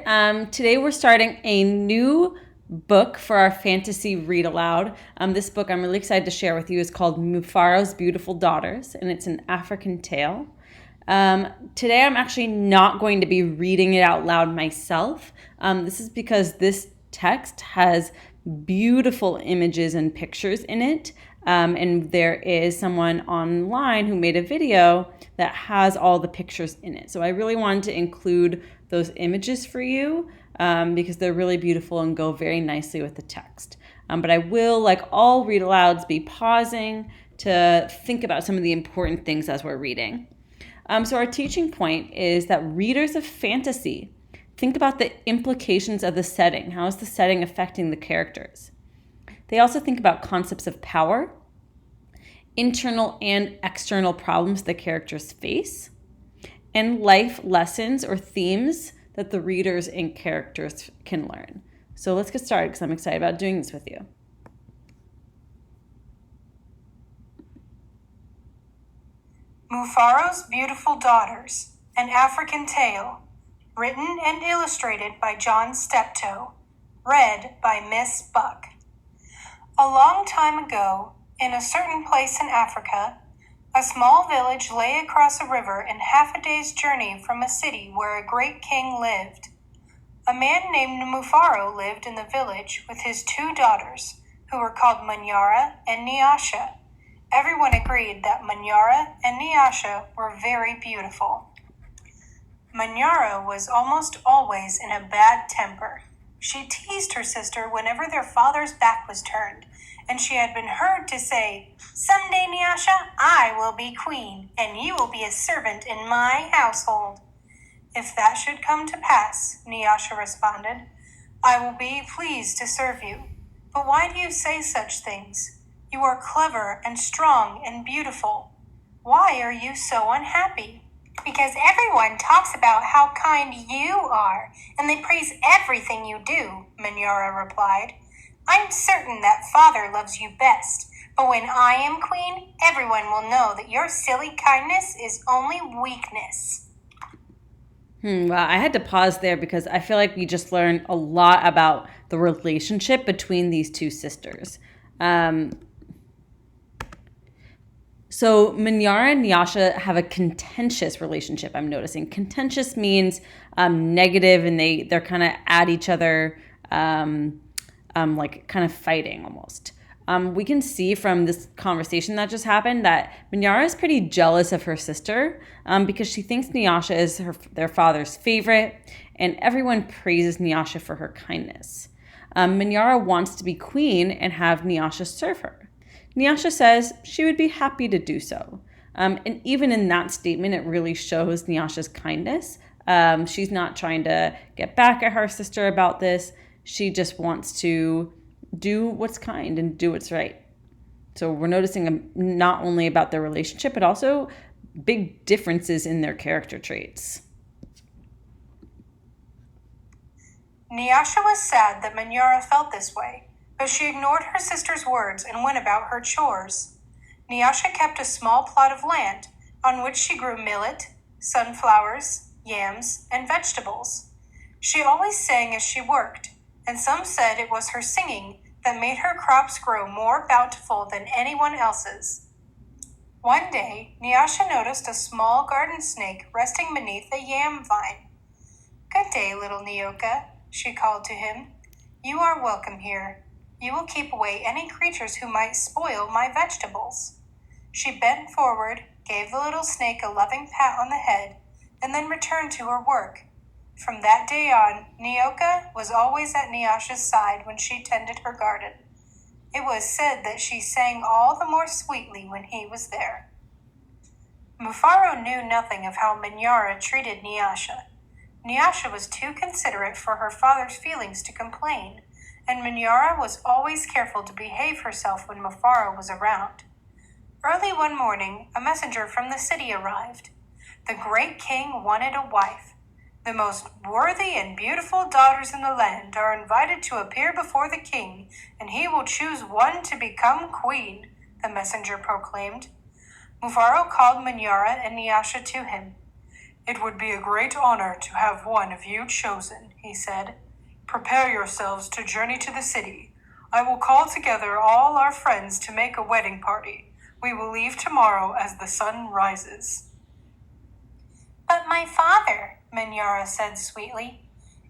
Today we're starting a new book for our fantasy read aloud. This book I'm really excited to share with you is called Mufaros' Beautiful Daughters, and it's an African tale. Today I'm actually not going to be reading it out loud myself. This is because this text has beautiful images and pictures in it. And there is someone online who made a video that has all the pictures in it. So I really wanted to include those images for you because they're really beautiful and go very nicely with the text. But I will, like all read alouds, be pausing to think about some of the important things as we're reading. So our teaching point is that readers of fantasy think about the implications of the setting. How is the setting affecting the characters? They also think about concepts of power, internal and external problems the characters face, and life lessons or themes that the readers and characters can learn. So let's get started because I'm excited about doing this with you. Mufaros' Beautiful Daughters, an African Tale, written and illustrated by John Steptoe, read by Miss Buck. A long time ago, in a certain place in Africa, a small village lay across a river and half a day's journey from a city where a great king lived. A man named Mufaro lived in the village with his two daughters, who were called Menyara and Nyasha. Everyone agreed that Menyara and Nyasha were very beautiful. Menyara was almost always in a bad temper. She teased her sister whenever their father's back was turned, and she had been heard to say, "Someday, Nyasha, I will be queen, and you will be a servant in my household." "If that should come to pass," Nyasha responded, "I will be pleased to serve you. But why do you say such things? You are clever and strong and beautiful. Why are you so unhappy?" "Because everyone talks about how kind you are, and they praise everything you do," Menyara replied. "I'm certain that father loves you best, but when I am queen, everyone will know that your silly kindness is only weakness." Well, I had to pause there because I feel like we just learned a lot about the relationship between these two sisters. So Menyara and Nyasha have a contentious relationship, I'm noticing. Contentious means negative, and they're kind of at each other, like kind of fighting almost. We can see from this conversation that just happened that Menyara is pretty jealous of her sister because she thinks Nyasha is their father's favorite, and everyone praises Nyasha for her kindness. Menyara wants to be queen and have Nyasha serve her. Nyasha says she would be happy to do so. And even in that statement, it really shows Nyasha's kindness. She's not trying to get back at her sister about this. She just wants to do what's kind and do what's right. So we're noticing not only about their relationship, but also big differences in their character traits. Nyasha was sad that Menyara felt this way, but she ignored her sister's words and went about her chores. Nyasha kept a small plot of land on which she grew millet, sunflowers, yams, and vegetables. She always sang as she worked, and some said it was her singing that made her crops grow more bountiful than anyone else's. One day, Nyasha noticed a small garden snake resting beneath a yam vine. "Good day, little Nyoka," she called to him. "You are welcome here. You will keep away any creatures who might spoil my vegetables." She bent forward, gave the little snake a loving pat on the head, and then returned to her work. From that day on, Nyoka was always at Nyasha's side when she tended her garden. It was said that she sang all the more sweetly when he was there. Mufaro knew nothing of how Menyara treated Nyasha. Nyasha was too considerate for her father's feelings to complain, and Menyara was always careful to behave herself when Mufaro was around. Early one morning, a messenger from the city arrived. The great king wanted a wife. "The most worthy and beautiful daughters in the land are invited to appear before the king, and he will choose one to become queen," the messenger proclaimed. Mufaro called Menyara and Nyasha to him. It would be a great honor to have one of you chosen, he said. Prepare yourselves to journey to the city. I will call together all our friends to make a wedding party. We will leave tomorrow as the sun rises. But my father, Menyara said sweetly,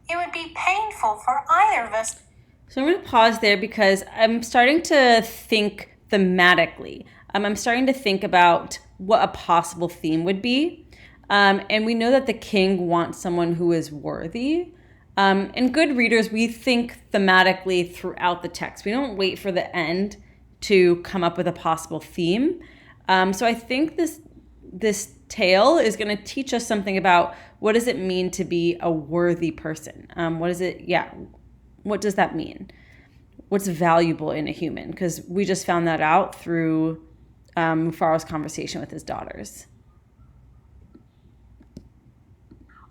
it would be painful for either of us. So I'm going to pause there because I'm starting to think thematically. I'm starting to think about what a possible theme would be. And we know that the king wants someone who is worthy. And good readers, we think thematically throughout the text. We don't wait for the end to come up with a possible theme. So I think this tale is going to teach us something about what does it mean to be a worthy person? What does that mean? What's valuable in a human? Because we just found that out through Mufaros' conversation with his daughters.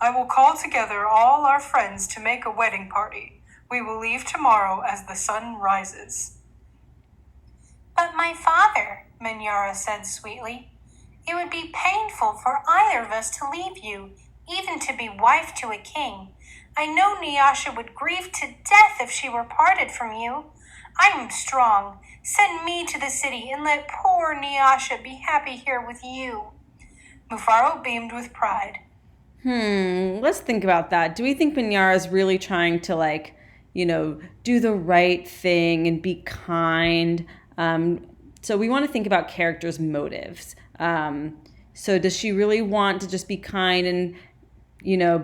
I will call together all our friends to make a wedding party. We will leave tomorrow as the sun rises. But my father, Menyara said sweetly, it would be painful for either of us to leave you, even to be wife to a king. I know Nyasha would grieve to death if she were parted from you. I am strong. Send me to the city and let poor Nyasha be happy here with you. Mufaro beamed with pride. Let's think about that. Do we think Menyara is really trying to do the right thing and be kind? So we want to think about characters' motives. So does she really want to just be kind and,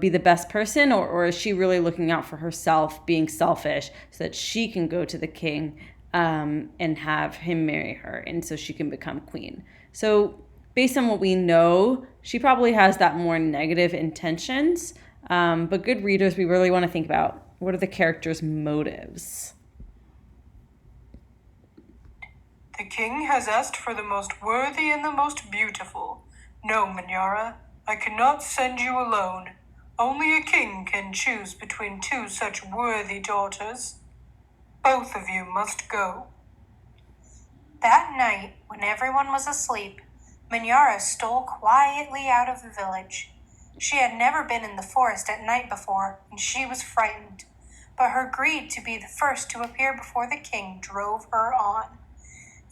be the best person? Or is she really looking out for herself, being selfish so that she can go to the king and have him marry her and so she can become queen? So based on what we know, she probably has that more negative intentions. But good readers, we really want to think about what are the characters' motives. The king has asked for the most worthy and the most beautiful. No, Menyara, I cannot send you alone. Only a king can choose between two such worthy daughters. Both of you must go. That night, when everyone was asleep, Menyara stole quietly out of the village. She had never been in the forest at night before, and she was frightened. But her greed to be the first to appear before the king drove her on.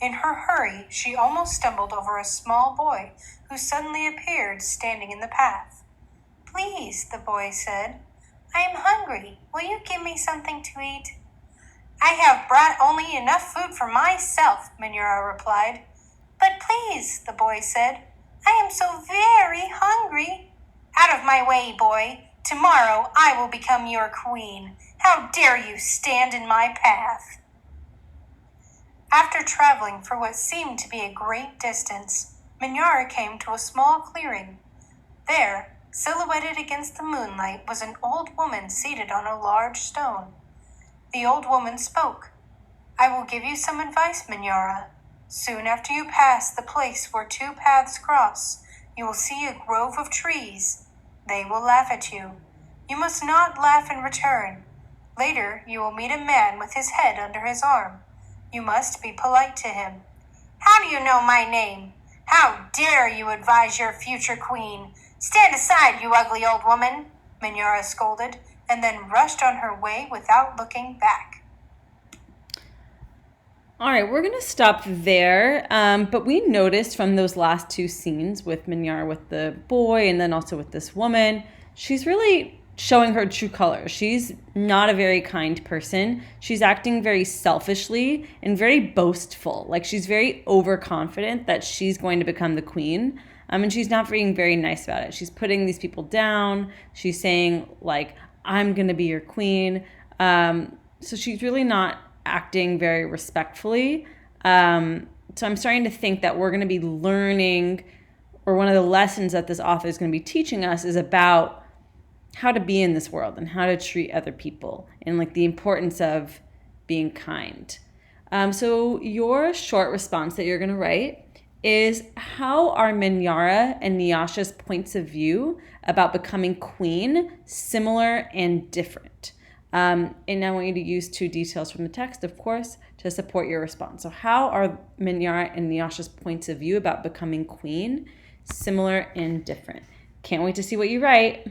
In her hurry, she almost stumbled over a small boy who suddenly appeared standing in the path. Please, the boy said, I am hungry. Will you give me something to eat? I have brought only enough food for myself, Menyara replied. But please, the boy said, I am so very hungry. Out of my way, boy. Tomorrow I will become your queen. How dare you stand in my path? After traveling for what seemed to be a great distance, Menyara came to a small clearing. There, silhouetted against the moonlight, was an old woman seated on a large stone. The old woman spoke. I will give you some advice, Menyara. Soon after you pass the place where two paths cross, you will see a grove of trees. They will laugh at you. You must not laugh in return. Later, you will meet a man with his head under his arm. You must be polite to him. How do you know my name? How dare you advise your future queen? Stand aside, you ugly old woman, Menyara scolded, and then rushed on her way without looking back. All right, we're going to stop there. But we noticed from those last two scenes with Menyara, with the boy, and then also with this woman, she's really showing her true colors. She's not a very kind person. She's acting very selfishly and very boastful. Like she's very overconfident that she's going to become the queen. And she's not being very nice about it. She's putting these people down. She's saying I'm going to be your queen. So she's really not acting very respectfully. So I'm starting to think that we're going to be learning, or one of the lessons that this author is going to be teaching us is about how to be in this world and how to treat other people and the importance of being kind. So your short response that you're going to write is, how are Menyara and Nyasha's points of view about becoming queen similar and different? And I want you to use two details from the text, of course, to support your response. So how are Menyara and Nyasha's points of view about becoming queen similar and different? Can't wait to see what you write.